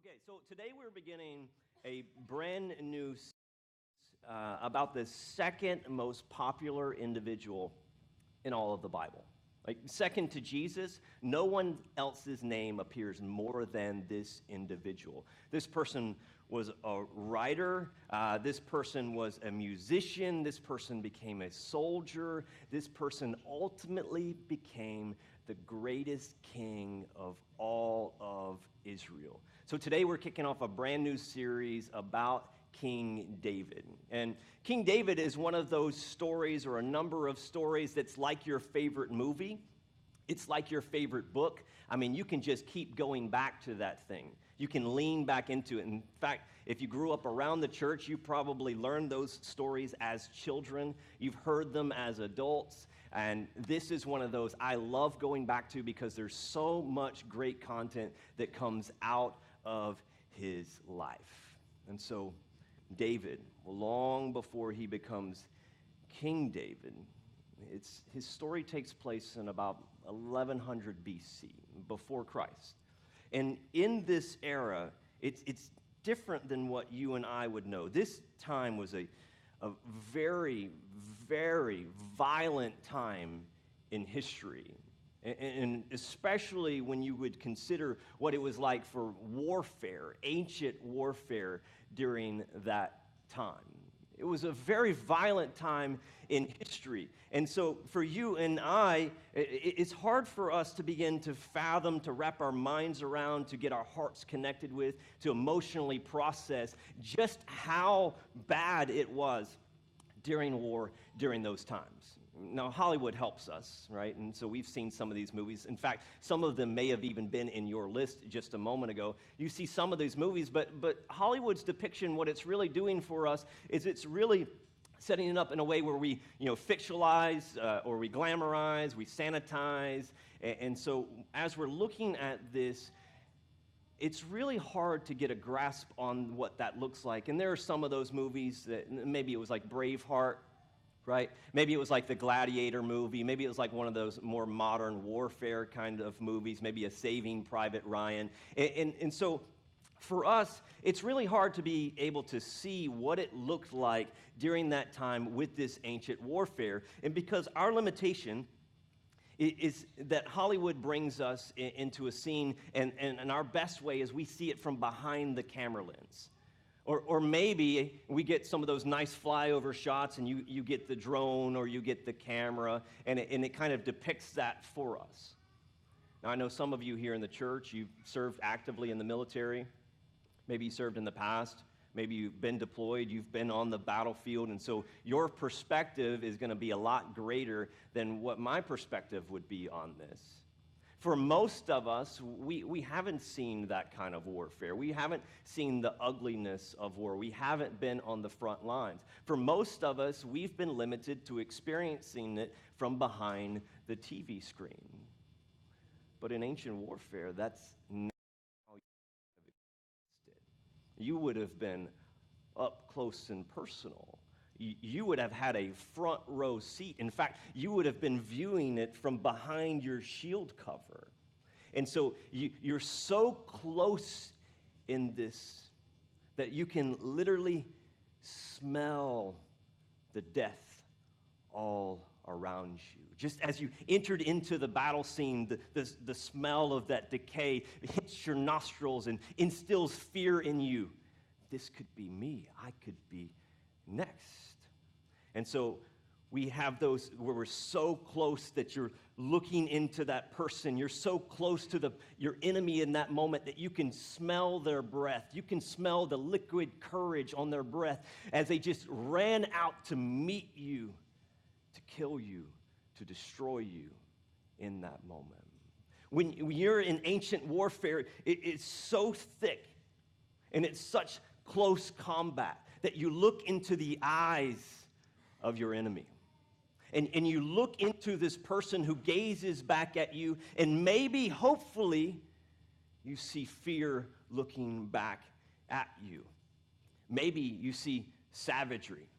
Okay, so today we're beginning a brand new series about the second most popular individual in all of the Bible. Like, second to Jesus, no one else's name appears more than this individual. This person was a writer, this person was a musician, this person became a soldier, this person ultimately became the greatest king of all of Israel. So today we're kicking off a brand new series about King David. And King David is one of those stories, or a number of stories, that's like your favorite movie. It's like your favorite book. I mean, you can just keep going back to that thing. You can lean back into it. In fact, if you grew up around the church, you probably learned those stories as children. You've heard them as adults. And this is one of those I love going back to because there's so much great content that comes out of his life. And so David, long before he becomes King David, his story takes place in about 1100 BC, before Christ. And in this era, it's different than what you and I would know. This time was a very, very violent time in history. And especially when you would consider what it was like for warfare, ancient warfare during that time. It was a very violent time in history. And so for you and I, it's hard for us to begin to fathom, to wrap our minds around, to get our hearts connected with, to emotionally process just how bad it was during war, during those times. Now, Hollywood helps us, right? And so we've seen some of these movies. In fact, some of them may have even been in your list just a moment ago. You see some of these movies, but Hollywood's depiction, what it's really doing for us is it's really setting it up in a way where we, fictionalize or we glamorize, we sanitize. And so as we're looking at this, it's really hard to get a grasp on what that looks like. And there are some of those movies that maybe it was like Braveheart, right? Maybe it was like the Gladiator movie. Maybe it was like one of those more modern warfare kind of movies, maybe a Saving Private Ryan. And so for us, it's really hard to be able to see what it looked like during that time with this ancient warfare. And because our limitation is that Hollywood brings us into a scene, and our best way is we see it from behind the camera lens. Or maybe we get some of those nice flyover shots and you get the drone or you get the camera, and it kind of depicts that for us. Now, I know some of you here in the church, you've served actively in the military. Maybe you served in the past. Maybe you've been deployed. You've been on the battlefield. And so your perspective is going to be a lot greater than what my perspective would be on this. For most of us, we haven't seen that kind of warfare. We haven't seen the ugliness of war. We haven't been on the front lines. For most of us, we've been limited to experiencing it from behind the TV screen. But in ancient warfare, that's not how you have experienced it. You would have been up close and personal. You would have had a front row seat. In fact, you would have been viewing it from behind your shield cover. And so you're so close in this that you can literally smell the death all around you. Just as you entered into the battle scene, the smell of that decay hits your nostrils and instills fear in you. This could be me. I could be next. And so we have those where we're so close that you're looking into that person. You're so close to your enemy in that moment that you can smell their breath. You can smell the liquid courage on their breath as they just ran out to meet you, to kill you, to destroy you in that moment. When you're in ancient warfare, it's so thick and it's such close combat that you look into the eyes of your enemy. And you look into this person who gazes back at you, and maybe, hopefully, you see fear looking back at you. Maybe you see savagery,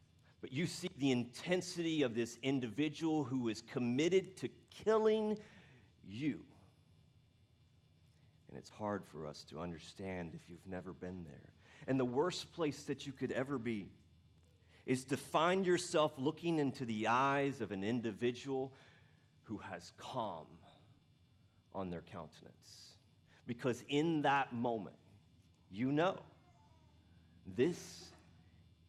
but you see the intensity of this individual who is committed to killing you. And it's hard for us to understand if you've never been there. And the worst place that you could ever be is to find yourself looking into the eyes of an individual who has calm on their countenance. Because in that moment, you know, this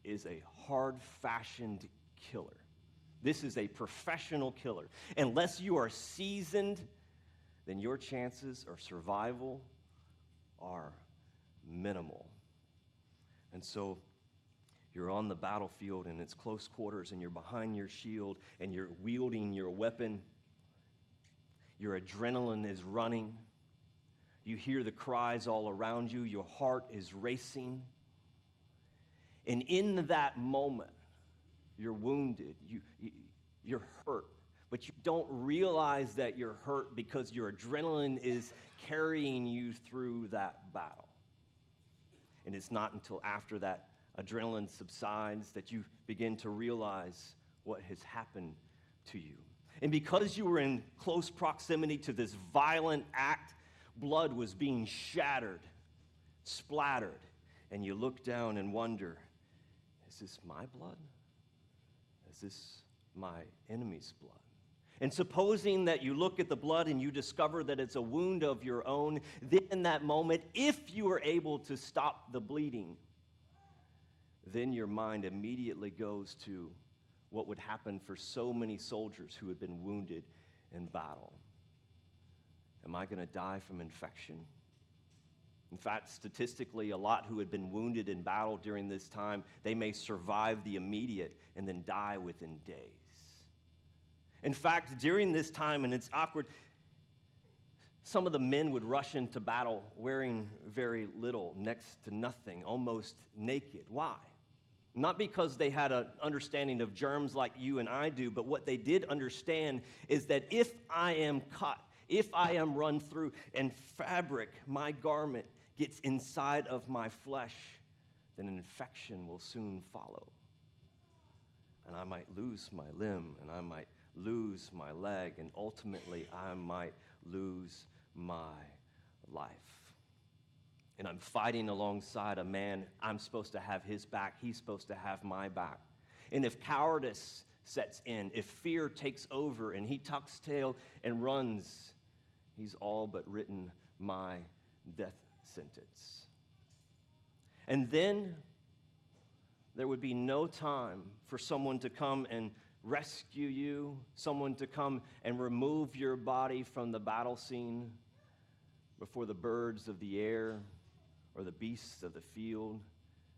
is a hard-fashioned killer. This is a professional killer. Unless you are seasoned, then your chances of survival are minimal. And so you're on the battlefield and it's close quarters and you're behind your shield and you're wielding your weapon. Your adrenaline is running. You hear the cries all around you. Your heart is racing. And in that moment, you're wounded. You're hurt. But you don't realize that you're hurt because your adrenaline is carrying you through that battle. And it's not until after that adrenaline subsides that you begin to realize what has happened to you. And because you were in close proximity to this violent act, blood was being shattered, splattered, and you look down and wonder, is this my blood? Is this my enemy's blood? And supposing that you look at the blood and you discover that it's a wound of your own, then in that moment, if you are able to stop the bleeding, then your mind immediately goes to what would happen for so many soldiers who had been wounded in battle. Am I going to die from infection? In fact, statistically, a lot who had been wounded in battle during this time, they may survive the immediate and then die within days. In fact, during this time, and it's awkward, some of the men would rush into battle wearing very little, next to nothing, almost naked. Why? Not because they had an understanding of germs like you and I do, but what they did understand is that if I am cut, if I am run through, and fabric, my garment, gets inside of my flesh, then an infection will soon follow. And I might lose my limb, and I might lose my leg, and ultimately I might lose my life. And I'm fighting alongside a man. I'm supposed to have his back. He's supposed to have my back. And if cowardice sets in, if fear takes over and he tucks tail and runs, he's all but written my death sentence. And then there would be no time for someone to come and rescue you, someone to come and remove your body from the battle scene before the birds of the air or the beasts of the field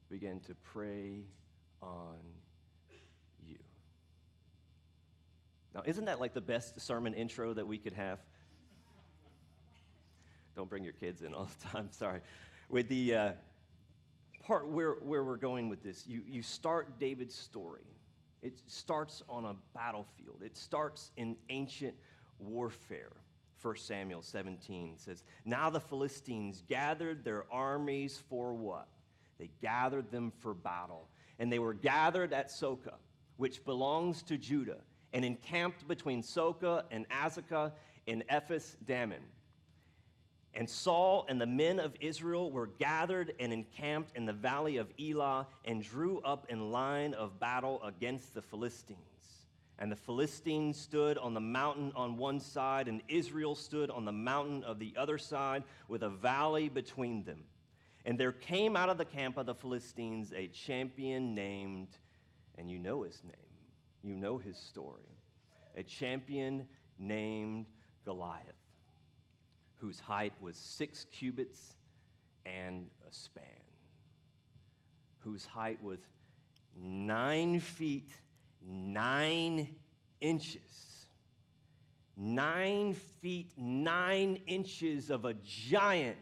begin to prey on you. Now, isn't that like the best sermon intro that we could have? Don't bring your kids in all the time, sorry. With the part where we're going with this, you start David's story. It starts on a battlefield. It starts in ancient warfare. 1 Samuel 17 says, now the Philistines gathered their armies for what? They gathered them for battle. And they were gathered at Soka, which belongs to Judah, and encamped between Soka and Azekah in Ephes Dammim. And Saul and the men of Israel were gathered and encamped in the valley of Elah and drew up in line of battle against the Philistines. And the Philistines stood on the mountain on one side, and Israel stood on the mountain of the other side with a valley between them. And there came out of the camp of the Philistines a champion named, and you know his name, you know his story, a champion named Goliath, whose height was 6 cubits and a span, whose height was 9 feet, 9 inches. 9 feet, 9 inches of a giant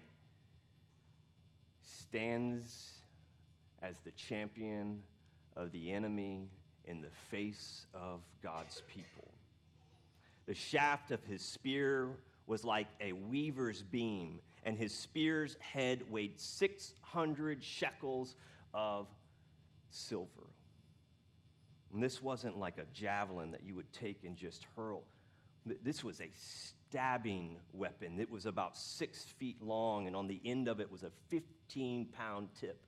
stands as the champion of the enemy in the face of God's people. The shaft of his spear was like a weaver's beam, and his spear's head weighed 600 shekels of silver. And this wasn't like a javelin that you would take and just hurl. This was a stabbing weapon. It was about 6 feet long, and on the end of it was a 15-pound tip.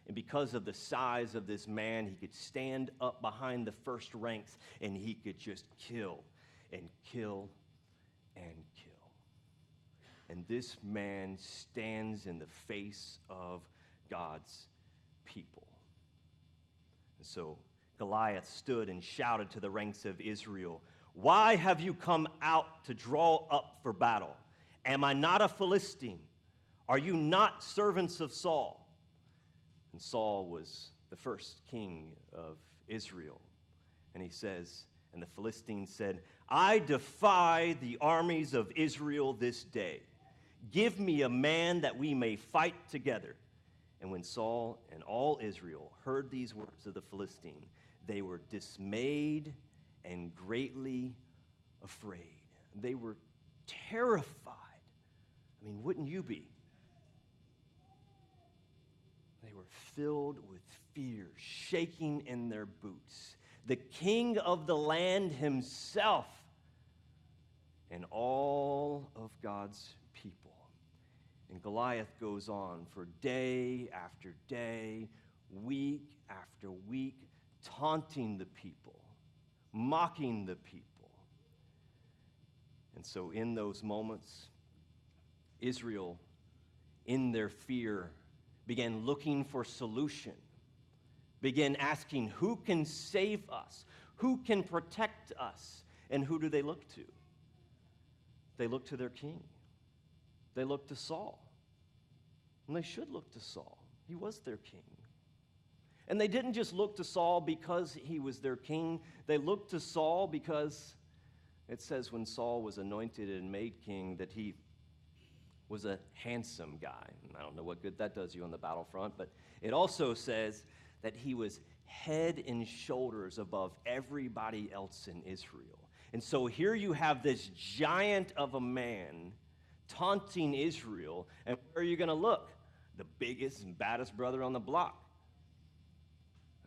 And because of the size of this man, he could stand up behind the first ranks, and he could just kill and kill and kill. And this man stands in the face of God's people. And so Goliath stood and shouted to the ranks of Israel, "Why have you come out to draw up for battle? Am I not a Philistine? Are you not servants of Saul?" And Saul was the first king of Israel. And he says, and the Philistines said, "I defy the armies of Israel this day. Give me a man that we may fight together." And when Saul and all Israel heard these words of the Philistine, they were dismayed and greatly afraid. They were terrified. I mean, wouldn't you be? They were filled with fear, shaking in their boots. The king of the land himself and all of God's people. And Goliath goes on for day after day, week after week, taunting the people, mocking the people. And so in those moments, Israel, in their fear, began looking for solution, began asking, who can save us? Who can protect us? And who do they look to? They look to their king. They look to Saul. And they should look to Saul. He was their king. And they didn't just look to Saul because he was their king. They looked to Saul because it says when Saul was anointed and made king that he was a handsome guy. And I don't know what good that does you on the battlefront, but it also says that he was head and shoulders above everybody else in Israel. And so here you have this giant of a man taunting Israel, and where are you going to look? The biggest and baddest brother on the block.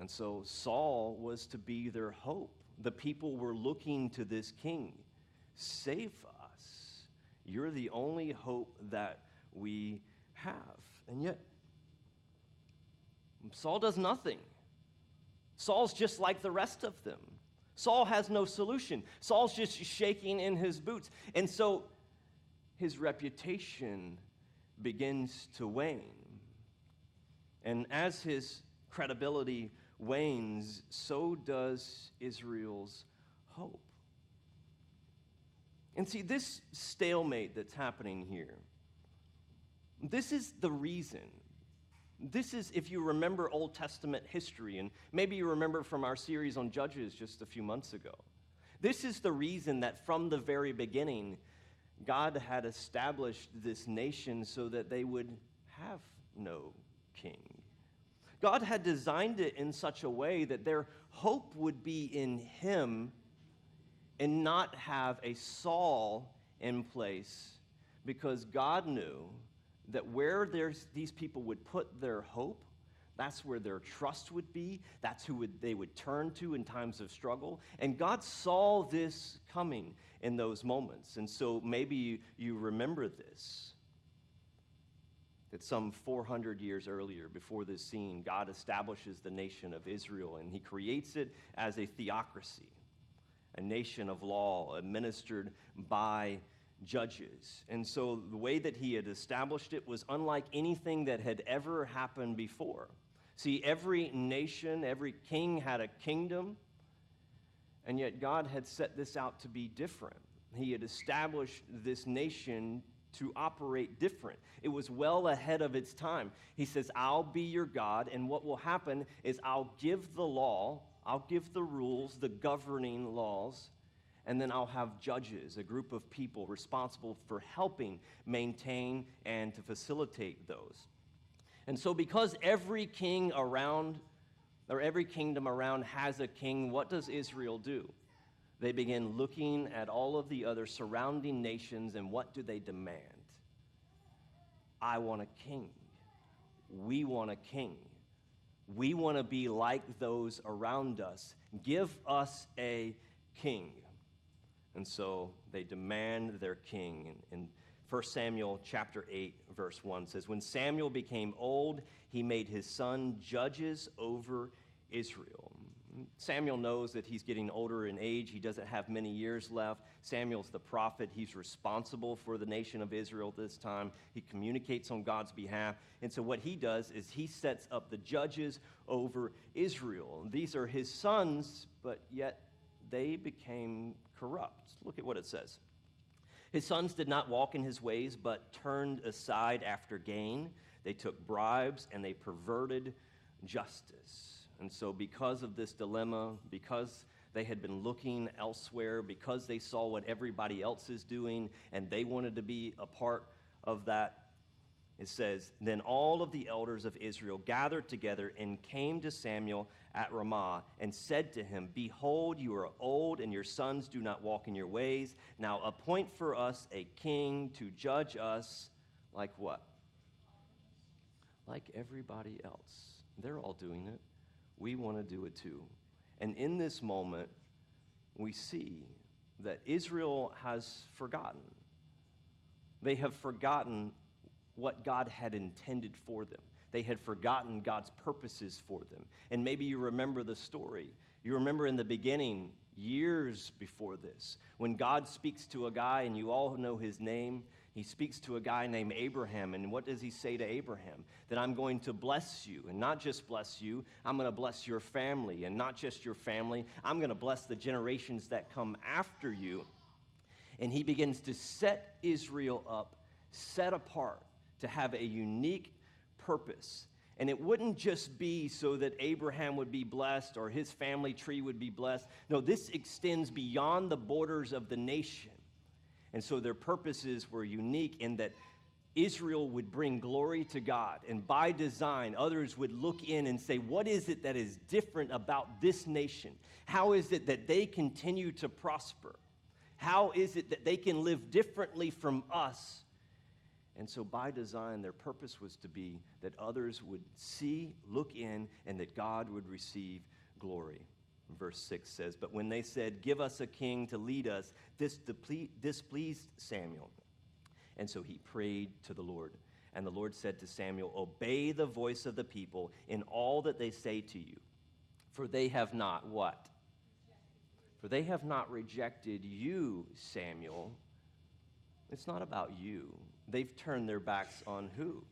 And so Saul was to be their hope. The people were looking to this king. Save us. You're the only hope that we have. And yet, Saul does nothing. Saul's just like the rest of them. Saul has no solution. Saul's just shaking in his boots. And so his reputation begins to wane. And as his credibility wanes, so does Israel's hope. And see, this stalemate that's happening here, this is the reason. This is, if you remember Old Testament history, and maybe you remember from our series on Judges just a few months ago, this is the reason that from the very beginning, God had established this nation so that they would have no king. God had designed it in such a way that their hope would be in him and not have a Saul in place, because God knew that where these people would put their hope, that's where their trust would be. That's who they would turn to in times of struggle. And God saw this coming in those moments. And so maybe you remember this, that some 400 years earlier, before this scene, God establishes the nation of Israel, and he creates it as a theocracy, a nation of law administered by judges. And so the way that he had established it was unlike anything that had ever happened before. See, every nation, every king had a kingdom, and yet God had set this out to be different. He had established this nation to operate different. It was well ahead of its time. He says, I'll be your God, and what will happen is I'll give the law, I'll give the rules, the governing laws, and then I'll have judges, a group of people responsible for helping maintain and to facilitate those. And so because every king around, or every kingdom around has a king, what does Israel do? They begin looking at all of the other surrounding nations, and what do they demand? I want a king. We want a king. We want to be like those around us. Give us a king. And so they demand their king. And 1 Samuel chapter 8, verse 1 says, when Samuel became old, he made his son judges over Israel. Samuel knows that he's getting older in age. He doesn't have many years left. Samuel's the prophet. He's responsible for the nation of Israel this time. He communicates on God's behalf. And so what he does is he sets up the judges over Israel. These are his sons, but yet they became corrupt. Look at what it says. His sons did not walk in his ways, but turned aside after gain. They took bribes and they perverted justice. And so because of this dilemma, because they had been looking elsewhere, because they saw what everybody else is doing, and they wanted to be a part of that, it says, then all of the elders of Israel gathered together and came to Samuel at Ramah and said to him, behold, you are old, and your sons do not walk in your ways. Now appoint for us a king to judge us like what? Like everybody else. They're all doing it. We want to do it too. And in this moment, we see that Israel has forgotten. They have forgotten what God had intended for them. They had forgotten God's purposes for them. And maybe you remember the story. You remember in the beginning, years before this, when God speaks to a guy, and you all know his name. He speaks to a guy named Abraham, and what does he say to Abraham? That I'm going to bless you, and not just bless you, I'm going to bless your family, and not just your family, I'm going to bless the generations that come after you. And he begins to set Israel up, set apart, to have a unique purpose. And it wouldn't just be so that Abraham would be blessed or his family tree would be blessed. No, this extends beyond the borders of the nation. And so their purposes were unique in that Israel would bring glory to God. And by design, others would look in and say, what is it that is different about this nation? How is it that they continue to prosper? How is it that they can live differently from us? And so by design, their purpose was to be that others would see, look in, and that God would receive glory. Verse 6 says, but when they said, give us a king to lead us, this displeased Samuel. And so he prayed to the Lord. And the Lord said to Samuel, obey the voice of the people in all that they say to you. For they have not what? For they have not rejected you, Samuel. It's not about you. They've turned their backs on who?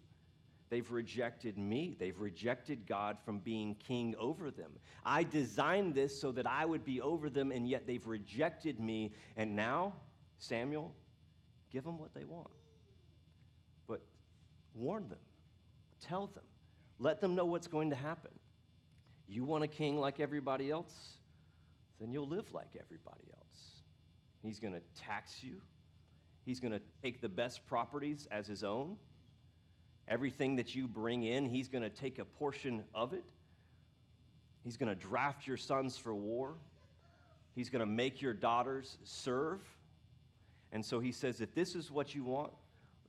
They've rejected me. They've rejected God from being king over them. I designed this so that I would be over them, and yet they've rejected me. And now, Samuel, give them what they want. But warn them. Tell them. Let them know what's going to happen. You want a king like everybody else? Then you'll live like everybody else. He's going to tax you. He's going to take the best properties as his own. Everything that you bring in, he's going to take a portion of it. He's going to draft your sons for war. He's going to make your daughters serve. And so he says, if this is what you want,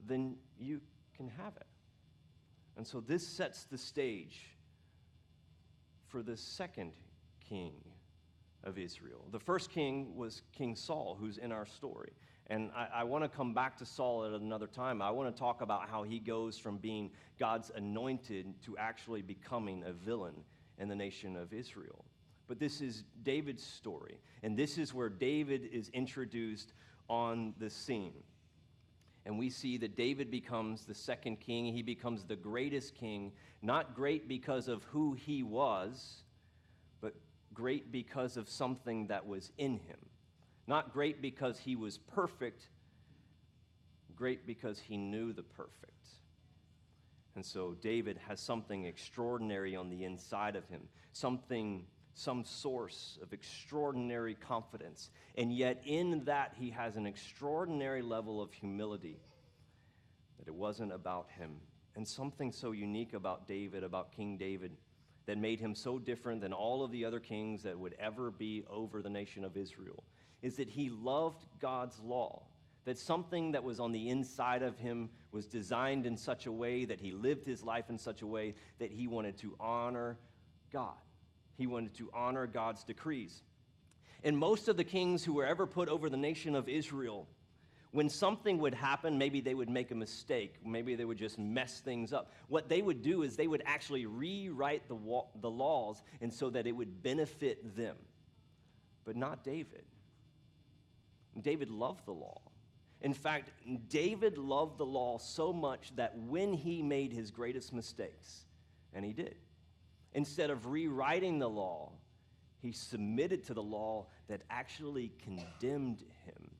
then you can have it. And so this sets the stage for the second king of Israel. The first king was King Saul, who's in our story. And I want to come back to Saul at another time. I want to talk about how he goes from being God's anointed to actually becoming a villain in the nation of Israel. But this is David's story. And this is where David is introduced on the scene. And we see that David becomes the second king. He becomes the greatest king, not great because of who he was, but great because of something that was in him. Not great because he was perfect, great because he knew the perfect. And so David has something extraordinary on the inside of him, some source of extraordinary confidence. And yet in that he has an extraordinary level of humility, that it wasn't about him. And something so unique about David, about King David, that made him so different than all of the other kings that would ever be over the nation of Israel, is that he loved God's law, that something that was on the inside of him was designed in such a way that he lived his life in such a way that he wanted to honor God. He wanted to honor God's decrees. And most of the kings who were ever put over the nation of Israel, when something would happen, maybe they would make a mistake, maybe they would just mess things up. What they would do is they would actually rewrite the laws and so that it would benefit them. But not David. David loved the law. In fact, David loved the law so much that when he made his greatest mistakes, and he did, instead of rewriting the law, he submitted to the law that actually condemned him.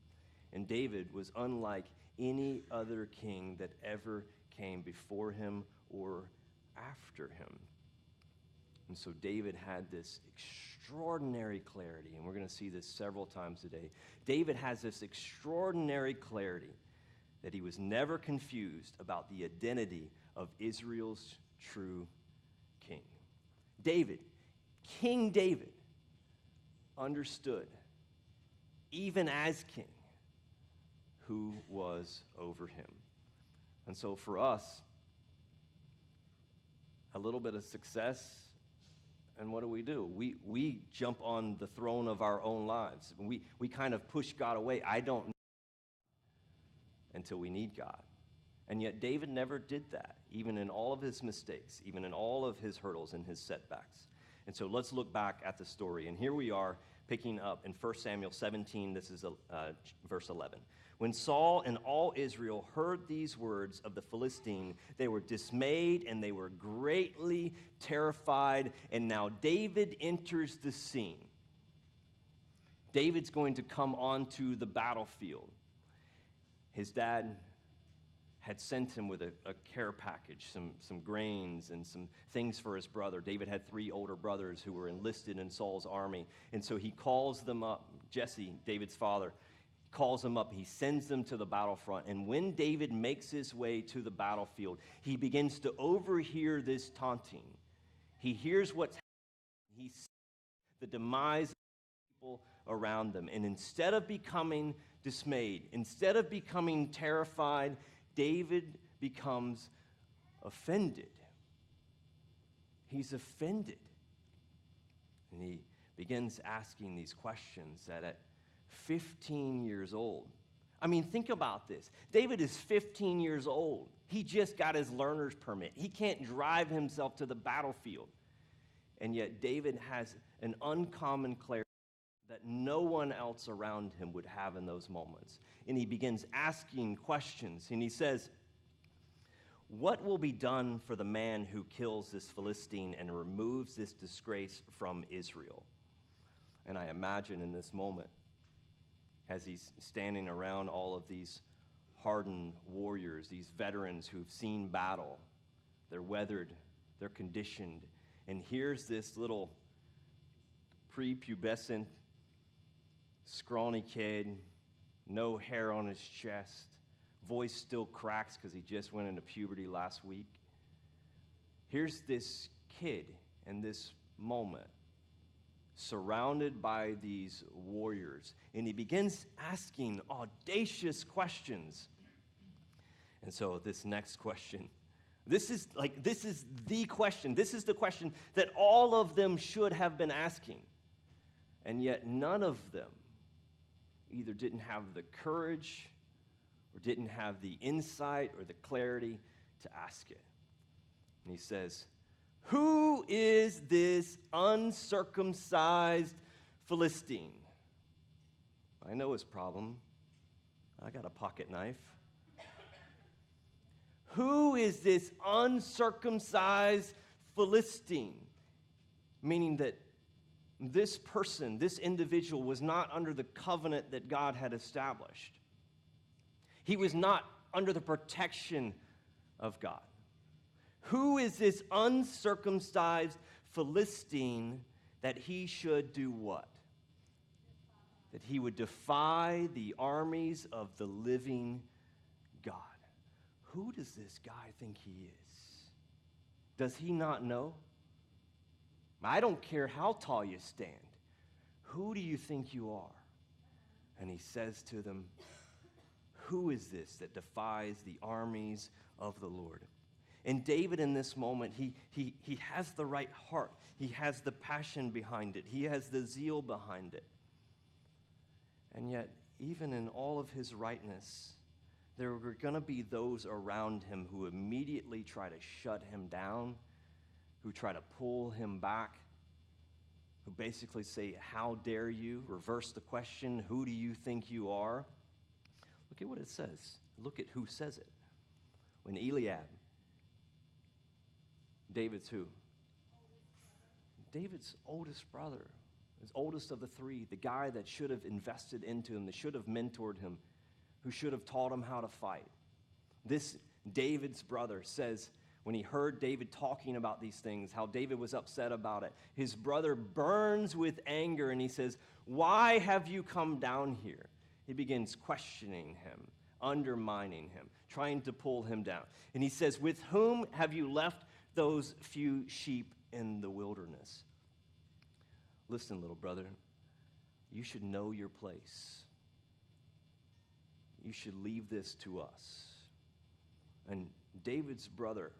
And David was unlike any other king that ever came before him or after him. And so David had this extraordinary clarity, and we're going to see this several times today. David has this extraordinary clarity that he was never confused about the identity of Israel's true king. David, King David, understood, even as king, who was over him. And so for us, a little bit of success, and what do? We jump on the throne of our own lives. We kind of push God away. I don't know until we need God. And yet David never did that, even in all of his mistakes, even in all of his hurdles and his setbacks. And so let's look back at the story. And here we are picking up in 1 Samuel 17. This is verse 11. When Saul and all Israel heard these words of the Philistine, they were dismayed and they were greatly terrified. And now David enters the scene. David's going to come onto the battlefield. His dad had sent him with a care package, some grains and some things for his brother. David had 3 older brothers who were enlisted in Saul's army. And so he calls them up. Jesse, David's father, calls them up. He sends them to the battlefront. And when David makes his way to the battlefield, he begins to overhear this taunting. He hears what's happening. He sees the demise of people around them. And instead of becoming dismayed, instead of becoming terrified, David becomes offended. He's offended. And he begins asking these questions that at 15 years old. I mean, think about this. David is 15 years old. He just got his learner's permit. He can't drive himself to the battlefield. And yet David has an uncommon clarity that no one else around him would have in those moments. And he begins asking questions. And he says, "What will be done for the man who kills this Philistine and removes this disgrace from Israel?" And I imagine in this moment, as he's standing around all of these hardened warriors, these veterans who've seen battle, they're weathered, they're conditioned, and here's this little prepubescent, scrawny kid, no hair on his chest, voice still cracks because he just went into puberty last week. Here's this kid in this moment, surrounded by these warriors, and he begins asking audacious questions. And so this next question, this is the question. This is the question that all of them should have been asking. And yet none of them either didn't have the courage or didn't have the insight or the clarity to ask it. And he says, "Who is this uncircumcised Philistine?" I know his problem. I got a pocket knife. Who is this uncircumcised Philistine? Meaning that this person, this individual, was not under the covenant that God had established. He was not under the protection of God. Who is this uncircumcised Philistine that he should do what? That he would defy the armies of the living God. Who does this guy think he is? Does he not know? I don't care how tall you stand. Who do you think you are? And he says to them, "Who is this that defies the armies of the Lord?" And David in this moment, he has the right heart. He has the passion behind it. He has the zeal behind it. And yet, even in all of his rightness, there were going to be those around him who immediately try to shut him down, who try to pull him back, who basically say, how dare you? Reverse the question, who do you think you are? Look at what it says. Look at who says it. When Eliab, David's who? David's oldest brother, his oldest of the three, the guy that should have invested into him, that should have mentored him, who should have taught him how to fight. This David's brother says, when he heard David talking about these things, how David was upset about it, his brother burns with anger and he says, why have you come down here? He begins questioning him, undermining him, trying to pull him down. And he says, with whom have you left those few sheep in the wilderness? Listen, little brother, you should know your place. You should leave this to us. And David's brother,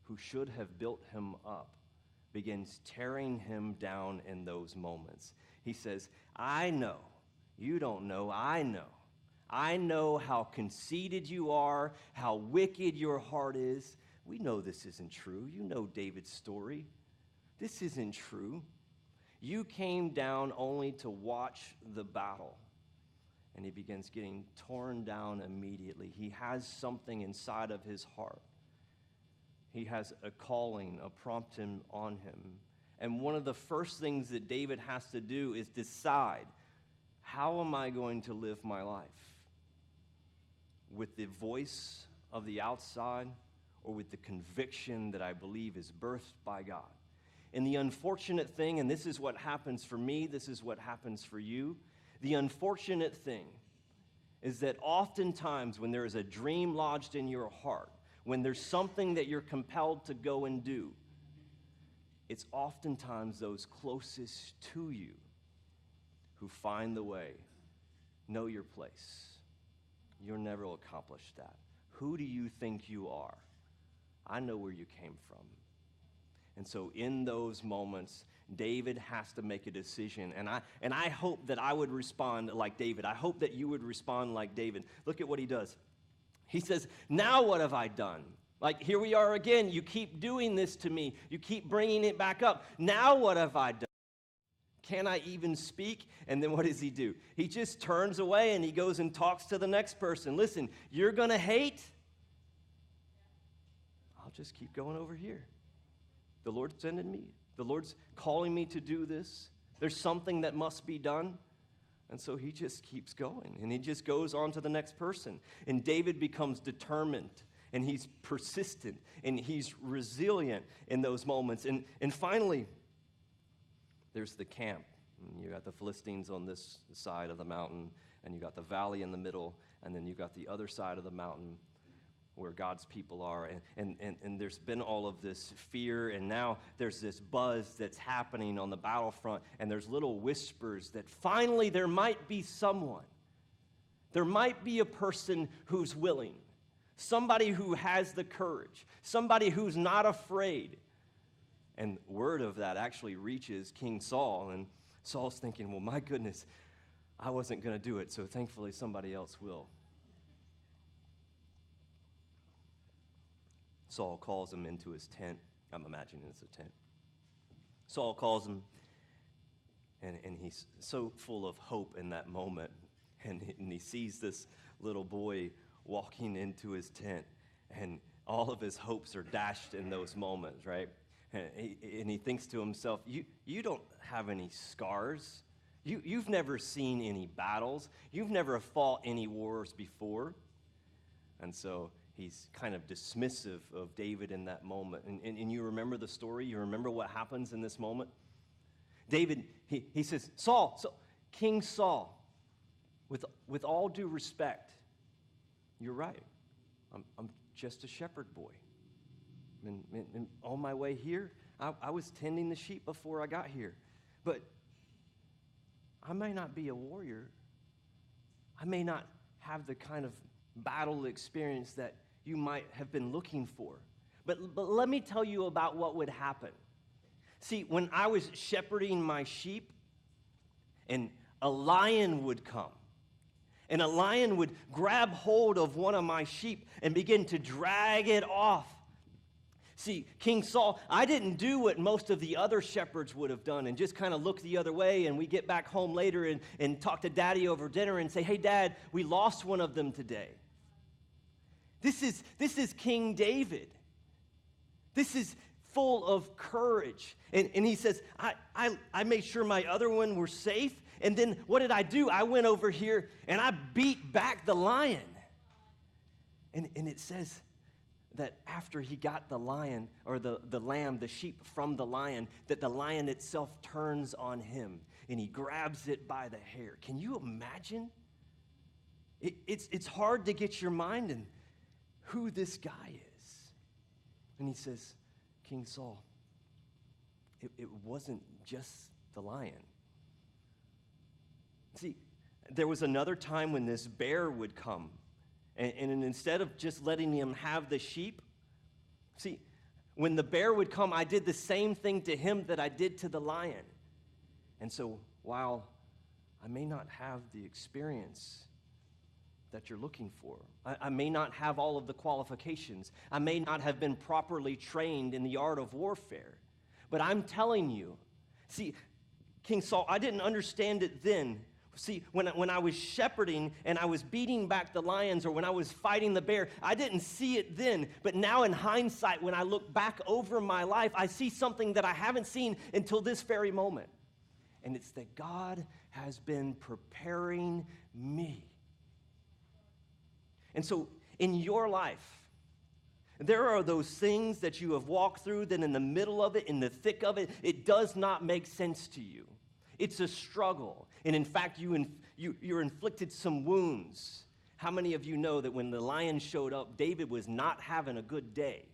who should have built him up, begins tearing him down in those moments. He says, I know, you don't know, I know. I know how conceited you are, how wicked your heart is. We know this isn't true. You know David's story. This isn't true. You came down only to watch the battle. And he begins getting torn down immediately. He has something inside of his heart. He has a calling, a prompting on him. And one of the first things that David has to do is decide, how am I going to live my life? With the voice of the outside or with the conviction that I believe is birthed by God? And the unfortunate thing, and this is what happens for me, this is what happens for you, the unfortunate thing is that oftentimes when there is a dream lodged in your heart, when there's something that you're compelled to go and do, it's oftentimes those closest to you who find the way. Know your place. You'll never accomplish that. Who do you think you are? I know where you came from. And so in those moments, David has to make a decision. And I hope that I would respond like David. I hope that you would respond like David. Look at what he does. He says, now what have I done? Like, here we are again. You keep doing this to me. You keep bringing it back up. Now what have I done? Can I even speak? And then what does he do? He just turns away and he goes and talks to the next person. Listen, you're going to hate? I'll just keep going over here. The Lord's sending me. The Lord's calling me to do this. There's something that must be done. And so he just keeps going, and he just goes on to the next person. And David becomes determined, and he's persistent, and he's resilient in those moments. And finally, there's the camp. And you got the Philistines on this side of the mountain, and you got the valley in the middle, and then you got the other side of the mountain where God's people are. And there's been all of this fear, and now there's this buzz that's happening on the battlefront, and there's little whispers that finally there might be someone. There might be a person who's willing, somebody who has the courage, somebody who's not afraid. And word of that actually reaches King Saul, and Saul's thinking, well, my goodness, I wasn't going to do it, so thankfully somebody else will. Saul calls him into his tent. I'm imagining it's a tent. Saul calls him, and he's so full of hope in that moment. And he sees this little boy walking into his tent, and all of his hopes are dashed in those moments, right? And he thinks to himself, you don't have any scars. You've never seen any battles. You've never fought any wars before. And so he's kind of dismissive of David in that moment. And you remember the story? You remember what happens in this moment? David, he says, Saul, King Saul, with all due respect, you're right. I'm just a shepherd boy. And on my way here, I was tending the sheep before I got here. But I may not be a warrior. I may not have the kind of battle experience that you might have been looking for. But let me tell you about what would happen. See, when I was shepherding my sheep, and a lion would come, And a lion would grab hold of one of my sheep and begin to drag it off. See, King Saul, I didn't do what most of the other shepherds would have done and just kind of look the other way, and we get back home later and talk to Daddy over dinner and say, hey, Dad, we lost one of them today. This is King David. This is full of courage. And he says, I made sure my other one were safe. And then what did I do? I went over here and I beat back the lion. And it says that after he got the lion, or the lamb, the sheep from the lion, that the lion itself turns on him and he grabs it by the hair. Can you imagine? It's hard to get your mind in who this guy is. And he says, King Saul, it wasn't just the lion. See, there was another time when this bear would come, and instead of just letting him have the sheep, see, when the bear would come, I did the same thing to him that I did to the lion. And so while I may not have the experience that you're looking for, I may not have all of the qualifications, I may not have been properly trained in the art of warfare, but I'm telling you, see, King Saul, I didn't understand it then. See, when I was shepherding and I was beating back the lions, or when I was fighting the bear, I didn't see it then. But now in hindsight, when I look back over my life, I see something that I haven't seen until this very moment. And it's that God has been preparing me. And so in your life, there are those things that you have walked through that in the middle of it, in the thick of it, it does not make sense to you. It's a struggle. And in fact, you're inflicted some wounds. How many of you know that when the lion showed up, David was not having a good day?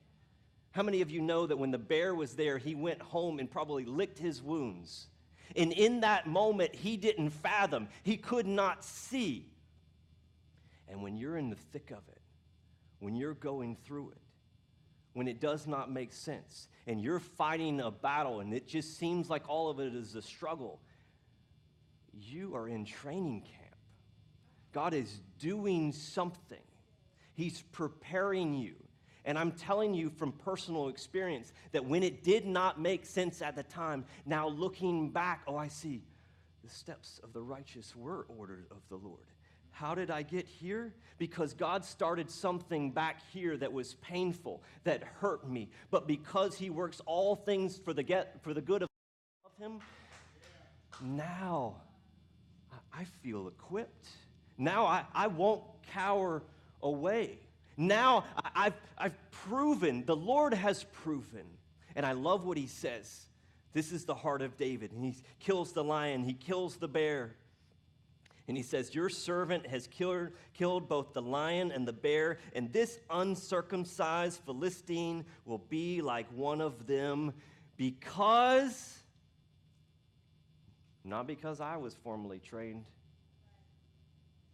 How many of you know that when the bear was there, he went home and probably licked his wounds? And in that moment, he didn't fathom. He could not see. And when you're in the thick of it, when you're going through it, when it does not make sense, and you're fighting a battle, and it just seems like all of it is a struggle, you are in training camp. God is doing something. He's preparing you. And I'm telling you from personal experience that when it did not make sense at the time, now looking back, oh, I see the steps of the righteous were ordered of the Lord. How did I get here? Because God started something back here that was painful, that hurt me. But because he works all things for the good of him, now I feel equipped. Now I won't cower away. Now I've proven, the Lord has proven. And I love what he says. This is the heart of David. And he kills the lion, he kills the bear. And he says, your servant has killed both the lion and the bear, and this uncircumcised Philistine will be like one of them because, not because I was formally trained,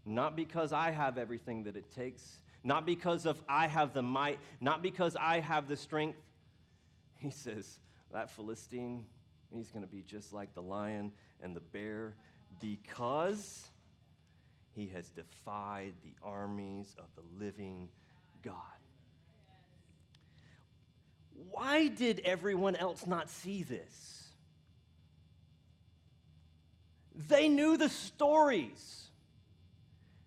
not because I have everything that it takes, not because I have the might, not because I have the strength. He says, that Philistine, he's going to be just like the lion and the bear because he has defied the armies of the living God. Why did everyone else not see this? They knew the stories.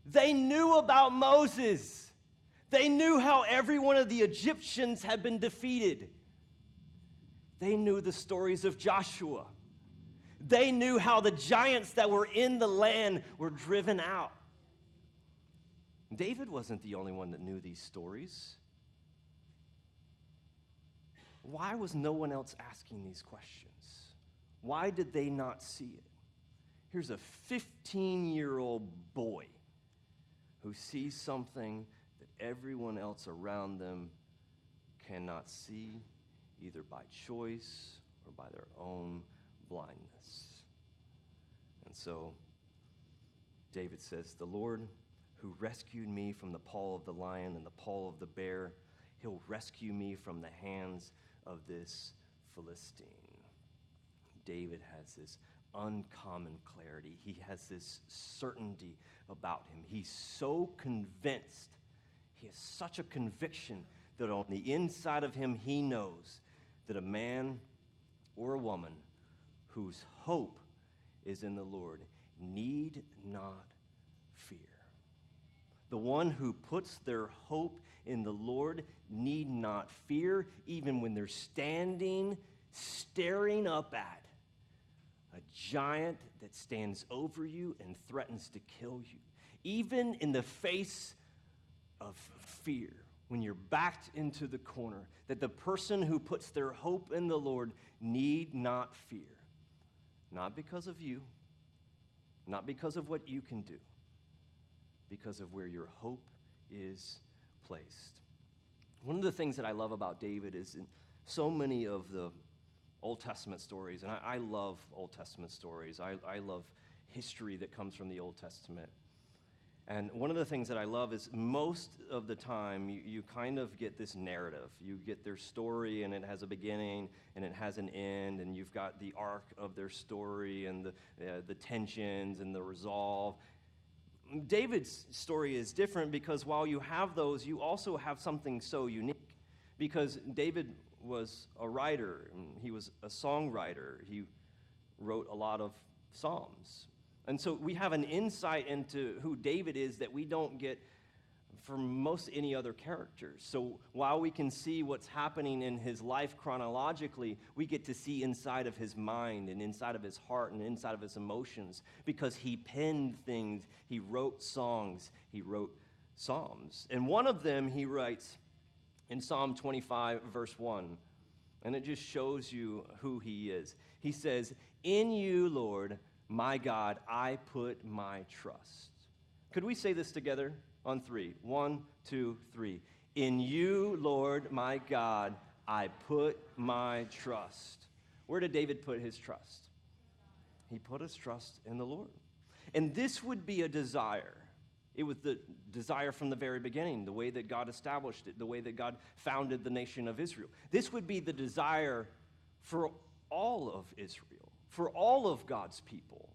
They knew about Moses. They knew how every one of the Egyptians had been defeated. They knew the stories of Joshua. They knew how the giants that were in the land were driven out. David wasn't the only one that knew these stories. Why was no one else asking these questions? Why did they not see it? Here's a 15-year-old boy who sees something that everyone else around them cannot see, either by choice or by their own blindness. And so David says, the Lord who rescued me from the paw of the lion and the paw of the bear, he'll rescue me from the hands of this Philistine. David has this uncommon clarity. He has this certainty about him. He's so convinced. He has such a conviction that on the inside of him, he knows that a man or a woman whose hope is in the Lord need not fear. The one who puts their hope in the Lord need not fear, even when they're staring up at a giant that stands over you and threatens to kill you. Even in the face of fear, when you're backed into the corner, that the person who puts their hope in the Lord need not fear. Not because of you, not because of what you can do, because of where your hope is placed. One of the things that I love about David is in so many of the Old Testament stories, and I love Old Testament stories. I love history that comes from the Old Testament. And one of the things that I love is most of the time you kind of get this narrative. You get their story, and it has a beginning, and it has an end, and you've got the arc of their story, and the tensions, and the resolve. David's story is different because while you have those, you also have something so unique. Because David was a writer, and he was a songwriter. He wrote a lot of psalms. And so we have an insight into who David is that we don't get from most any other characters. So while we can see what's happening in his life chronologically, we get to see inside of his mind and inside of his heart and inside of his emotions, because he penned things, he wrote songs, he wrote psalms. And one of them he writes in Psalm 25, verse 1, and it just shows you who he is. He says, "In you, Lord, my God, I put my trust." Could we say this together on three? 1, 2, 3. In you, Lord, my God, I put my trust. Where did David put his trust? He put his trust in the Lord. And this would be a desire. It was the desire from the very beginning, the way that God established it, the way that God founded the nation of Israel. This would be the desire for all of Israel, for all of God's people.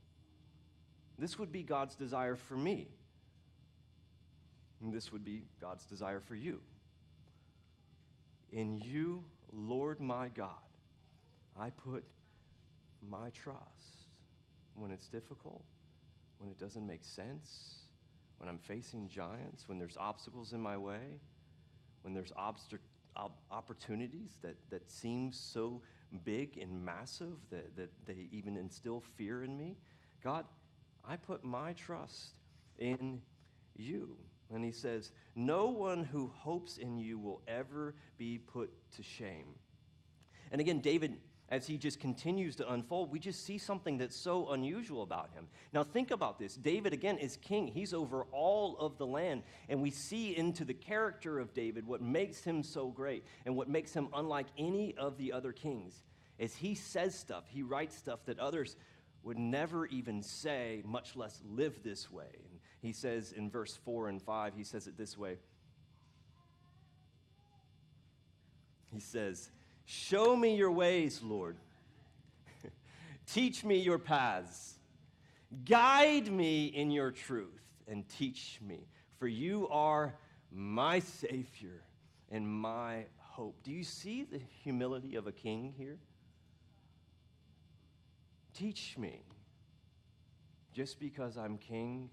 This would be God's desire for me. And this would be God's desire for you. In you, Lord my God, I put my trust. When it's difficult, when it doesn't make sense, when I'm facing giants, when there's obstacles in my way, when there's opportunities that seem so big and massive that they even instill fear in me, God, I put my trust in you. And he says, no one who hopes in you will ever be put to shame. And again, David, as he just continues to unfold, we just see something that's so unusual about him. Now think about this. David, again, is king. He's over all of the land. And we see into the character of David what makes him so great and what makes him unlike any of the other kings is he says stuff, he writes stuff that others would never even say, much less live this way. And he says in verse 4 and 5, he says it this way. He says, show me your ways, Lord. Teach me your paths. Guide me in your truth and teach me, for you are my Savior and my hope. Do you see the humility of a king here? Teach me. Just because I'm king,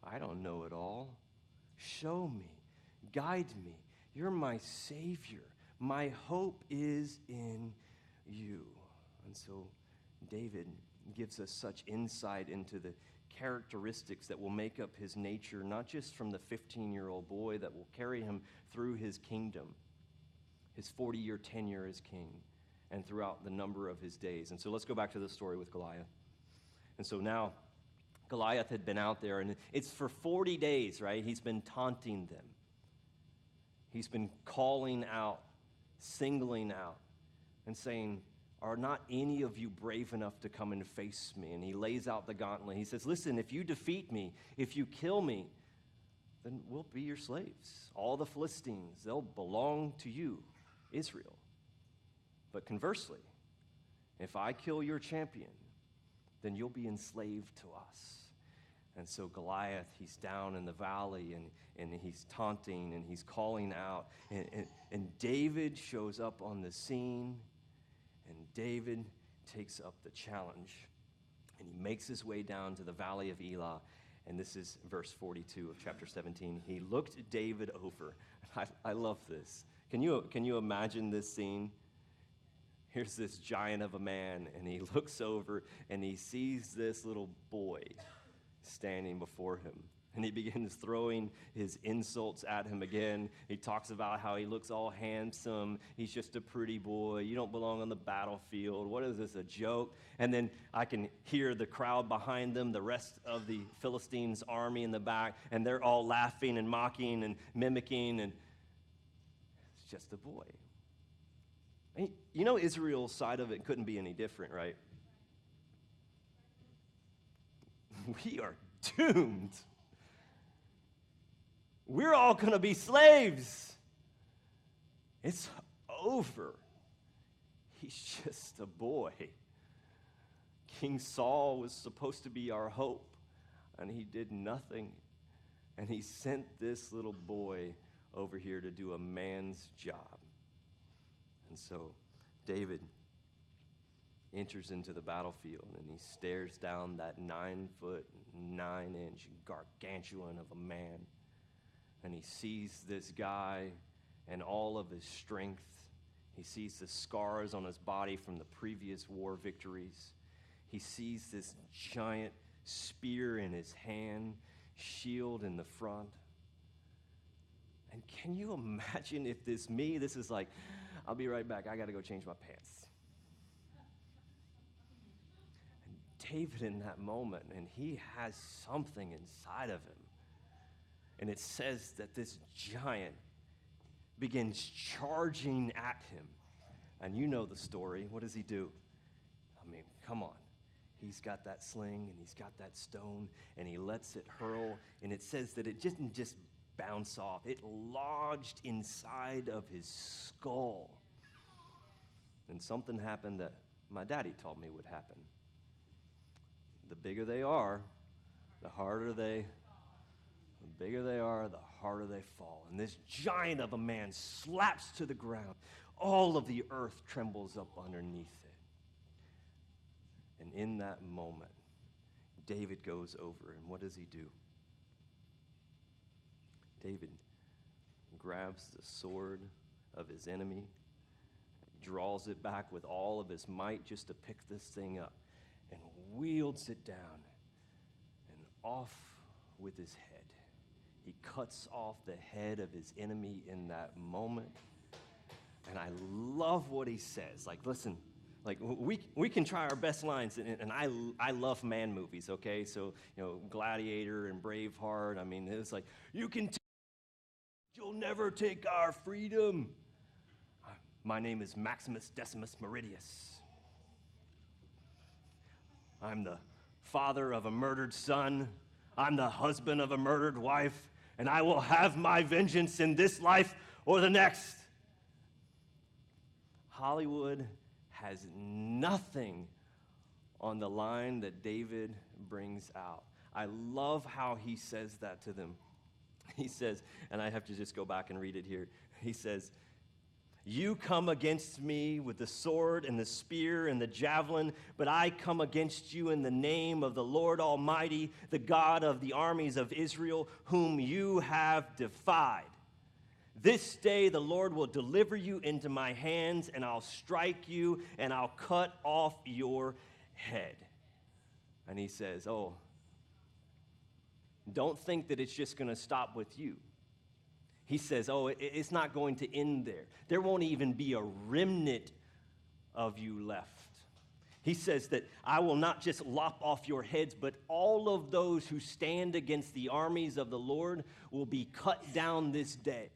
I don't know it all. Show me. Guide me. You're my Savior. My hope is in you. And so David gives us such insight into the characteristics that will make up his nature, not just from the 15-year-old boy that will carry him through his kingdom, his 40-year tenure as king, and throughout the number of his days. And so let's go back to the story with Goliath. And so now Goliath had been out there, and it's for 40 days, right? He's been taunting them. He's been calling out, singling out, and saying, are not any of you brave enough to come and face me? And he lays out the gauntlet. He says, listen, if you defeat me, if you kill me, then we'll be your slaves. All the Philistines, they'll belong to you, Israel. But conversely, if I kill your champion, then you'll be enslaved to us. And so Goliath, he's down in the valley, and he's taunting, and he's calling out. And David shows up on the scene, and David takes up the challenge. And he makes his way down to the valley of Elah. And this is verse 42 of chapter 17. He looked David over. I love this. Can you imagine this scene? Here's this giant of a man, and he looks over, and he sees this little boy standing before him. And he begins throwing his insults at him again. He talks about how he looks all handsome. He's just a pretty boy. You don't belong on the battlefield. What is this, a joke? And then I can hear the crowd behind them, the rest of the Philistines' army in the back, and they're all laughing and mocking and mimicking, and it's just a boy. And you know, Israel's side of it couldn't be any different, right? We are doomed. We're all going to be slaves. It's over. He's just a boy. King Saul was supposed to be our hope, and he did nothing. And he sent this little boy over here to do a man's job. And so David enters into the battlefield, and he stares down that 9-foot, 9-inch gargantuan of a man. And he sees this guy and all of his strength. He sees the scars on his body from the previous war victories. He sees this giant spear in his hand, shield in the front. And can you imagine if this is like, I'll be right back, I got to go change my pants. And David in that moment, and he has something inside of him. And it says that this giant begins charging at him. And you know the story. What does he do? I mean, come on. He's got that sling, and he's got that stone, and he lets it hurl. And it says that it didn't just bounce off. It lodged inside of his skull. And something happened that my daddy told me would happen. The bigger they are, the bigger they are, the harder they fall. And this giant of a man slaps to the ground. All of the earth trembles up underneath it. And in that moment, David goes over, and what does he do? David grabs the sword of his enemy, draws it back with all of his might just to pick this thing up, and wields it down, and off with his head. He cuts off the head of his enemy in that moment. And I love what he says. Like, listen, like we can try our best lines, and I love man movies, okay? So, you know, Gladiator and Braveheart, I mean, it's like, you'll never take our freedom. My name is Maximus Decimus Meridius. I'm the father of a murdered son. I'm the husband of a murdered wife, and I will have my vengeance in this life or the next. Hollywood has nothing on the line that David brings out. I love how he says that to them. He says, and I have to just go back and read it here. He says, "You come against me with the sword and the spear and the javelin, but I come against you in the name of the Lord Almighty, the God of the armies of Israel, whom you have defied. This day the Lord will deliver you into my hands, and I'll strike you, and I'll cut off your head." And he says, oh, don't think that it's just going to stop with you. He says, oh, it's not going to end there. There won't even be a remnant of you left. He says that I will not just lop off your heads, but all of those who stand against the armies of the Lord will be cut down this day.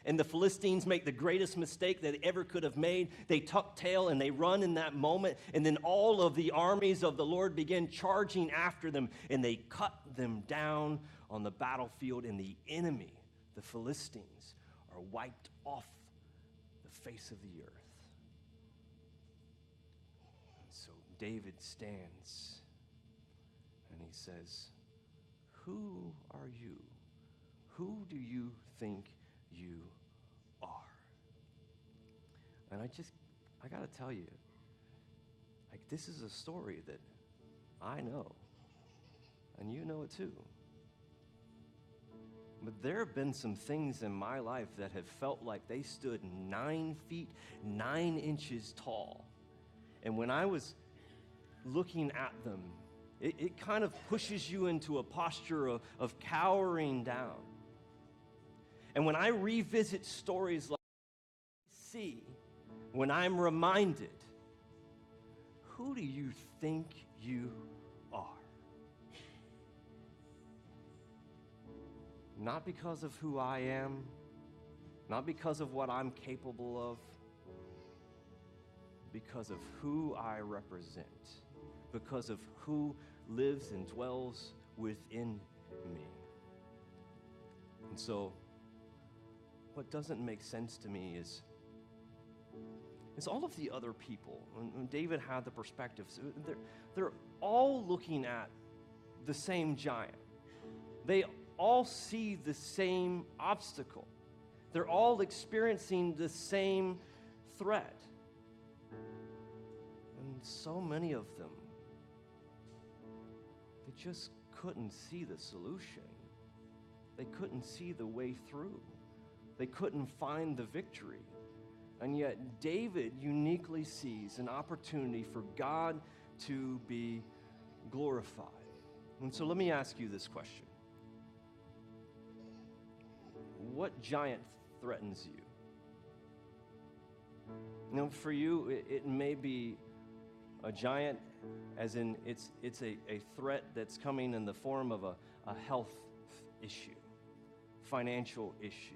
And the Philistines make the greatest mistake that they ever could have made. They tuck tail and they run in that moment, and then all of the armies of the Lord begin charging after them, and they cut them down on the battlefield, and the enemy, the Philistines, are wiped off the face of the earth. And so David stands he says, "Who are you? Who do you think you are?" And I got to tell you, like, this is a story that I know, and you know it too. But there have been some things in my life that have felt like they stood 9 feet, 9 inches tall. And when I was looking at them, it kind of pushes you into a posture of cowering down. And when I revisit stories like I see, when I'm reminded, who do you think you are? Not because of who I am, not because of what I'm capable of, because of who I represent, because of who lives and dwells within me. And so, what doesn't make sense to me is all of the other people. When David had the perspective, they're all looking at the same giant. They all see the same obstacle. They're all experiencing the same threat. And so many of them, they just couldn't see the solution. They couldn't see the way through. They couldn't find the victory. And yet David uniquely sees an opportunity for God to be glorified. And so let me ask you this question. What giant threatens you? You know, for you, it may be a giant, as in it's a threat that's coming in the form of a health issue, financial issue.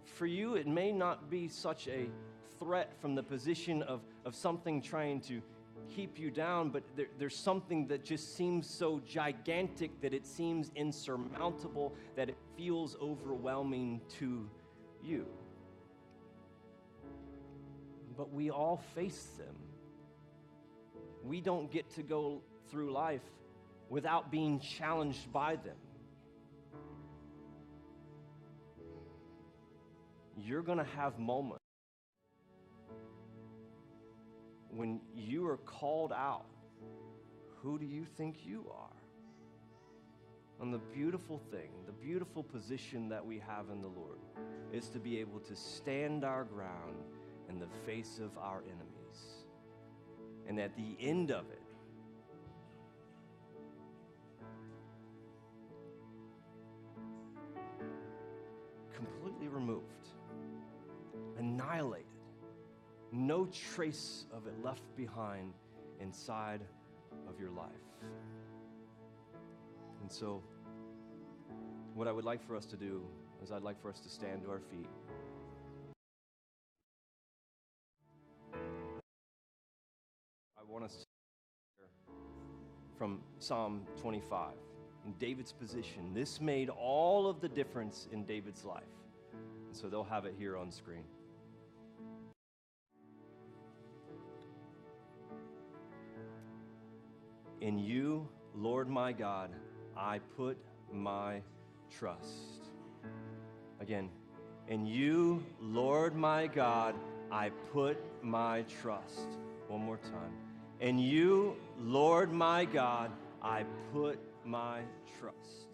For you, it may not be such a threat from the position of something trying to keep you down, but there's something that just seems so gigantic that it seems insurmountable, that it feels overwhelming to you. But we all face them. We don't get to go through life without being challenged by them. You're going to have moments when you are called out. Who do you think you are? And the beautiful thing, the beautiful position that we have in the Lord is to be able to stand our ground in the face of our enemies. And at the end of it, completely removed, annihilated, no trace of it left behind inside of your life. And so, what I would like for us to do is I'd like for us to stand to our feet. I want us to hear from Psalm 25, in David's position. This made all of the difference in David's life. And so they'll have it here on screen. In you, Lord my God, I put my trust. Again, in you, Lord my God, I put my trust. One more time. In you, Lord my God, I put my trust.